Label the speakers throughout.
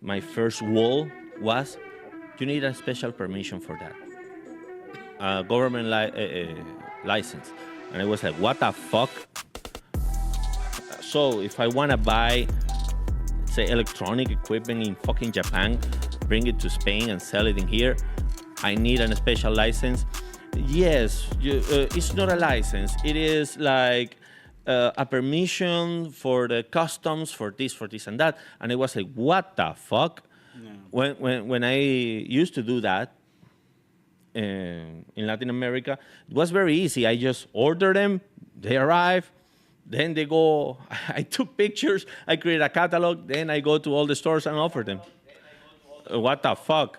Speaker 1: my first wall was, you need a special permission for that, a government license. And I was like, what the fuck? So if I want to buy, say, electronic equipment in fucking Japan, bring it to Spain and sell it in here, I need a special license. Yes, it's not a license. It is like a permission for the customs, for this and that. And it was like, what the fuck?
Speaker 2: Yeah.
Speaker 1: When I used to do that in Latin America, it was very easy. I just order them, they arrive, then they go. I took pictures, I create a catalog, then I go to all the stores and offer them. What the fuck?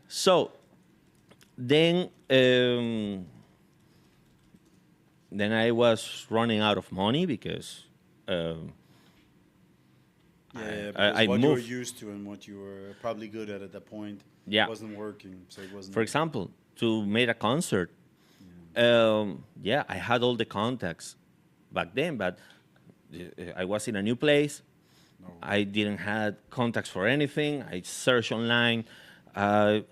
Speaker 1: So then I was running out of money because
Speaker 2: Yeah,
Speaker 1: I
Speaker 2: because what you were
Speaker 1: moved.
Speaker 2: used to and what you were probably good at that point
Speaker 1: Yeah.
Speaker 2: wasn't working, so it wasn't.
Speaker 1: For example, to make a concert, yeah, I had all the contacts back then, but I was in a new place.
Speaker 2: No.
Speaker 1: I didn't have contacts for anything. I searched online. It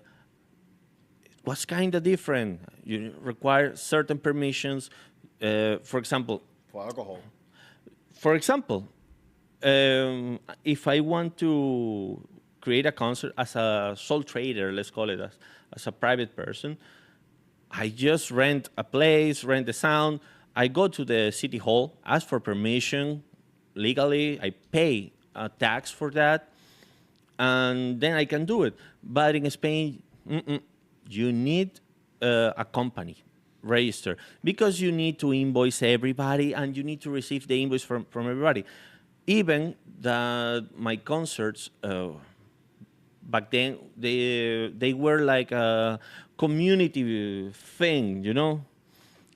Speaker 1: was kind of different. You require certain permissions. For example,
Speaker 2: For alcohol.
Speaker 1: for example, if I want to create a concert as a sole trader, let's call it as a private person, I just rent a place, rent the sound. I go to the city hall, ask for permission legally. I pay a tax for that, and then I can do it. But in Spain, you need a company register because you need to invoice everybody and you need to receive the invoice from everybody. Even that my concerts back then they were like a community thing, you know,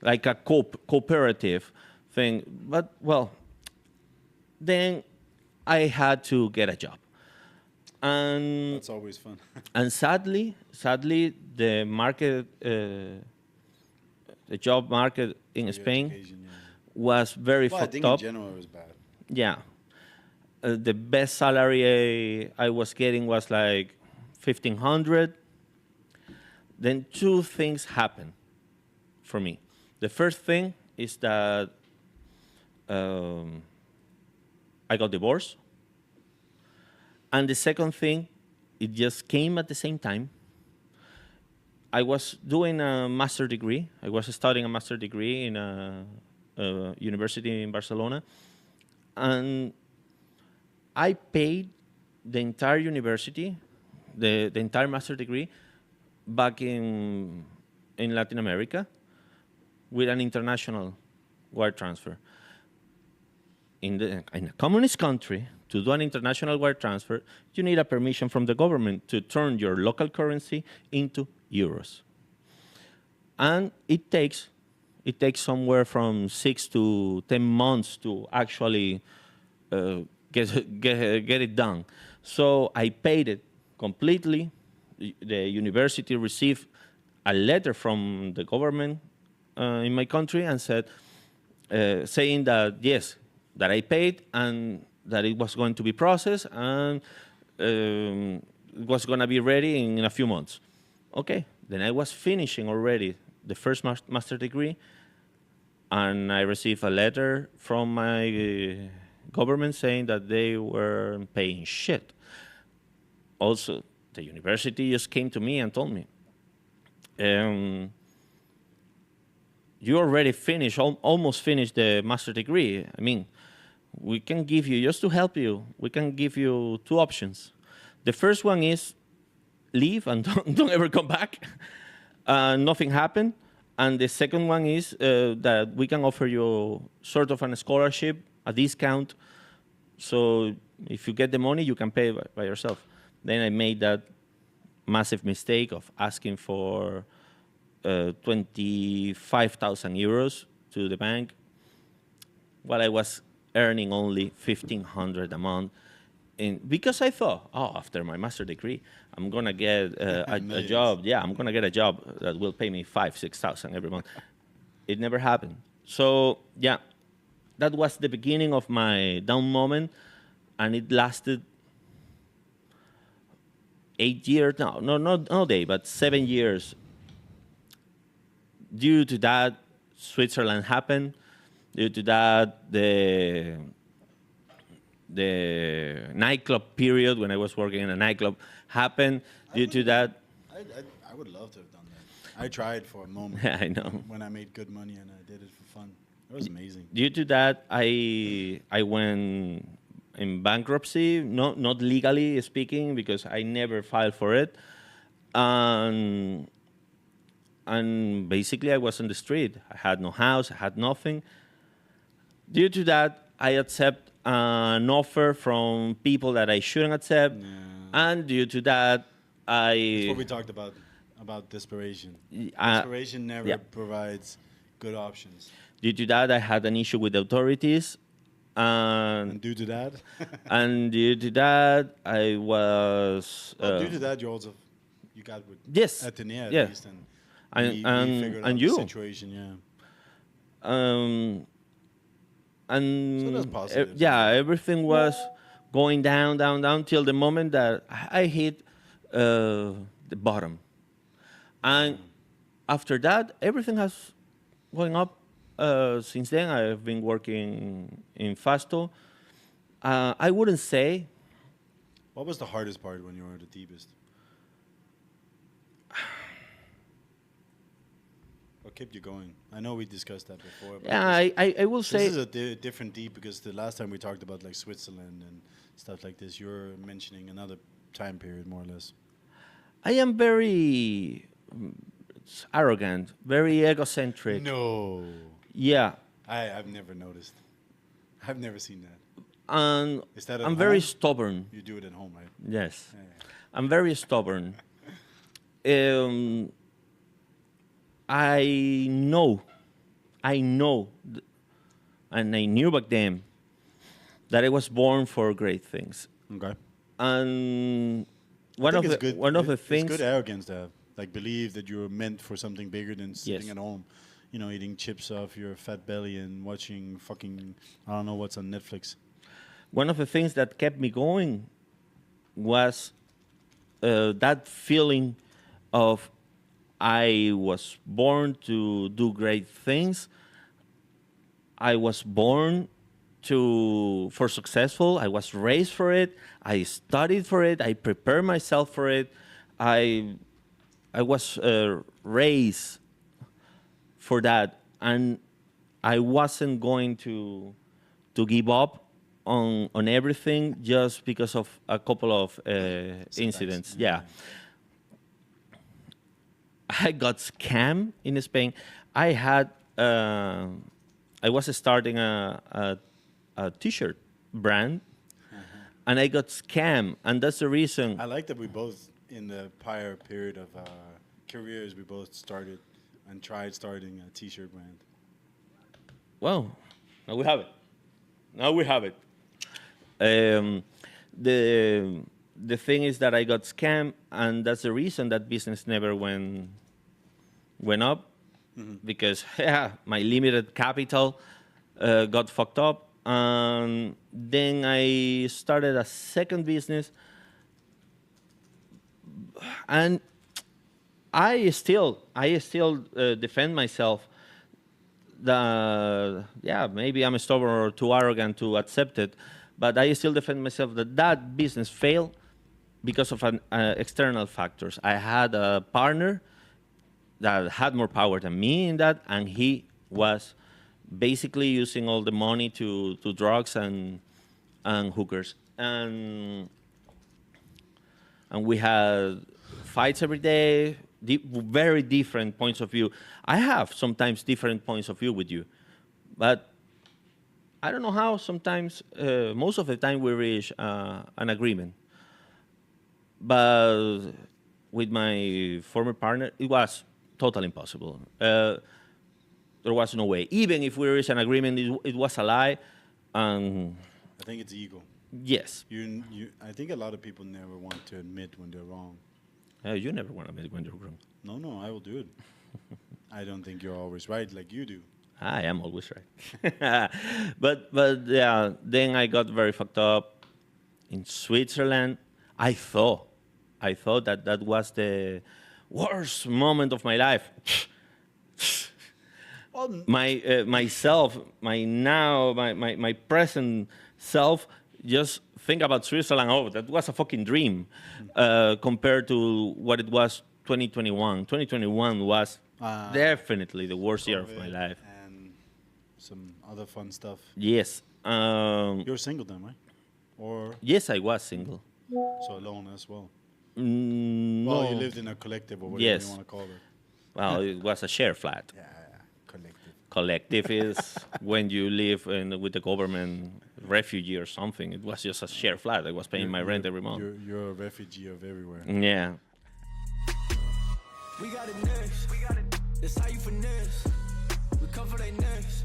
Speaker 1: like a cooperative thing. But well, then I had to get a job, and
Speaker 2: That's always fun.
Speaker 1: and sadly, the market, the job market in
Speaker 2: For your
Speaker 1: Spain
Speaker 2: education, yeah.
Speaker 1: was very
Speaker 2: Well, I
Speaker 1: fucked
Speaker 2: think
Speaker 1: up.
Speaker 2: in general it was bad.
Speaker 1: Yeah, the best salary I was getting was like 1,500. Then two things happened for me. The first thing is that I got divorced, and the second thing, it just came at the same time. I was doing a master degree. I was studying a master degree in a university in Barcelona, and I paid the entire university, the entire master degree, back in Latin America with an international wire transfer. In a communist country, to do an international wire transfer, you need a permission from the government to turn your local currency into euros. And it takes somewhere from 6 to 10 months to actually get it done. So I paid it completely. The university received a letter from the government in my country and said, saying that yes, that I paid and that it was going to be processed and it was going to be ready in a few months. Okay, then I was finishing already the first master degree, and I received a letter from my government saying that they weren't paying shit. Also, the university just came to me and told me, you already finished, almost finished the master degree. I mean, we can give you, just to help you, we can give you two options. The first one is leave and don't ever come back. Nothing happened. And the second one is that we can offer you sort of a scholarship, a discount. So if you get the money, you can pay by yourself. Then I made that massive mistake of asking for 25,000 euros to the bank while I was earning only 1,500 a month. Because I thought, oh, after my master degree, I'm gonna get a job. Yeah, I'm gonna get a job that will pay me 5,000-6,000 every month. It never happened. So yeah, that was the beginning of my down moment, and it lasted 8 years, no day, but 7 years. Due to that, Switzerland happened. Due to that, the nightclub period when I was working in a nightclub happened.
Speaker 2: I
Speaker 1: Due
Speaker 2: would
Speaker 1: to
Speaker 2: have.
Speaker 1: that,
Speaker 2: I would love to have done that. I tried for a moment.
Speaker 1: I know.
Speaker 2: When I made good money and I did it for fun. It was amazing.
Speaker 1: Due to that, I went in bankruptcy, not legally speaking, because I never filed for it, and basically I was on the street. I had no house, I had nothing. Due to that, I accept an offer from people that I shouldn't accept,
Speaker 2: Yeah.
Speaker 1: and due to that,
Speaker 2: That's what we
Speaker 1: I
Speaker 2: talked about desperation.
Speaker 1: uh,
Speaker 2: Desperation never
Speaker 1: yeah.
Speaker 2: provides good options.
Speaker 1: Due to that, I had an issue with the authorities,
Speaker 2: And due to that,
Speaker 1: and due to that, I was
Speaker 2: well, due to that, you got with
Speaker 1: yes,
Speaker 2: Atenea at
Speaker 1: yeah,
Speaker 2: least, and we figured
Speaker 1: and
Speaker 2: out
Speaker 1: you,
Speaker 2: the situation. Yeah.
Speaker 1: um,
Speaker 2: So that's
Speaker 1: and
Speaker 2: positive.
Speaker 1: yeah, everything was going down, down, down till the moment that I hit the bottom, and after that, everything has going up. Since then, I've been working in Fasto. I wouldn't say
Speaker 2: What was the hardest part when you were the deepest? What kept you going? I know we discussed that before. But
Speaker 1: yeah, I will
Speaker 2: this
Speaker 1: say
Speaker 2: is a different deep because the last time we talked about like Switzerland and stuff like this, you're mentioning another time period more or less.
Speaker 1: I am very arrogant, very egocentric.
Speaker 2: No,
Speaker 1: Yeah,
Speaker 2: I've never noticed. I've never seen that.
Speaker 1: and
Speaker 2: Is that at
Speaker 1: I'm very
Speaker 2: home?
Speaker 1: stubborn.
Speaker 2: You do it at home, right?
Speaker 1: Yes,
Speaker 2: Yeah.
Speaker 1: I'm very stubborn. Um, I know, I know, and I knew back then that I was born for great things.
Speaker 2: Okay.
Speaker 1: And
Speaker 2: I
Speaker 1: one
Speaker 2: think
Speaker 1: of
Speaker 2: it's
Speaker 1: the
Speaker 2: good.
Speaker 1: one of the
Speaker 2: It's
Speaker 1: things,
Speaker 2: good arrogance to have. Like believe that you're meant for something bigger than sitting
Speaker 1: Yes.
Speaker 2: at home. You know, eating chips off your fat belly and watching fucking I don't know what's on Netflix.
Speaker 1: one of the things that kept me going was that feeling of I was born to do great things. I was born for successful. I was raised for it. I studied for it. I prepared myself for it. I I was raised for that, and I wasn't going to give up on everything just because of a couple of incidents. Yeah. I got scammed in Spain. I had I was starting a T-shirt brand, and I got scammed, and that's the reason.
Speaker 2: I like that we both, in the prior period of careers, we both started and tried starting a T-shirt brand.
Speaker 1: Well, now we have it. Now we have it. Um, the thing is that I got scammed, and that's the reason that business never went up, because yeah, my limited capital got fucked up, and then I started a second business, and I still defend myself. Yeah, maybe I'm stubborn or too arrogant to accept it, but I still defend myself that business failed because of external factors. I had a partner that had more power than me in that, and he was basically using all the money to drugs and hookers, and we had fights every day, very different points of view. I have sometimes different points of view with you, but I don't know how. Sometimes, most of the time, we reach an agreement. But with my former partner, it was totally impossible. There was no way. Even if we reached an agreement, it was a lie. And
Speaker 2: I think it's ego.
Speaker 1: yes,
Speaker 2: I think a lot of people never want to admit when they're wrong.
Speaker 1: you never want to admit when you're wrong.
Speaker 2: No, I will do it. I don't think you're always right like you do.
Speaker 1: I am always right. but yeah, then I got very fucked up in Switzerland. I thought I thought that that was the worst moment of my life.
Speaker 2: Well,
Speaker 1: Myself, my present self, just think about Switzerland. Oh, that was a fucking dream, compared to what it was 2021. 2021 was definitely the worst year of my
Speaker 2: COVID
Speaker 1: life.
Speaker 2: and some other fun stuff.
Speaker 1: Yes.
Speaker 2: You're single then, right? Or
Speaker 1: Yes, I was single.
Speaker 2: so alone as well.
Speaker 1: No.
Speaker 2: Well, you lived in a collective or whatever
Speaker 1: Yes.
Speaker 2: you want to call it.
Speaker 1: Well, it was a share flat.
Speaker 2: Yeah, collective.
Speaker 1: Collective is when you live with the government refugee or something. It was just a share flat. I was paying my rent every month.
Speaker 2: You're a refugee of everywhere.
Speaker 1: Yeah.
Speaker 3: We got it next. That's how you finesse. We come for they next.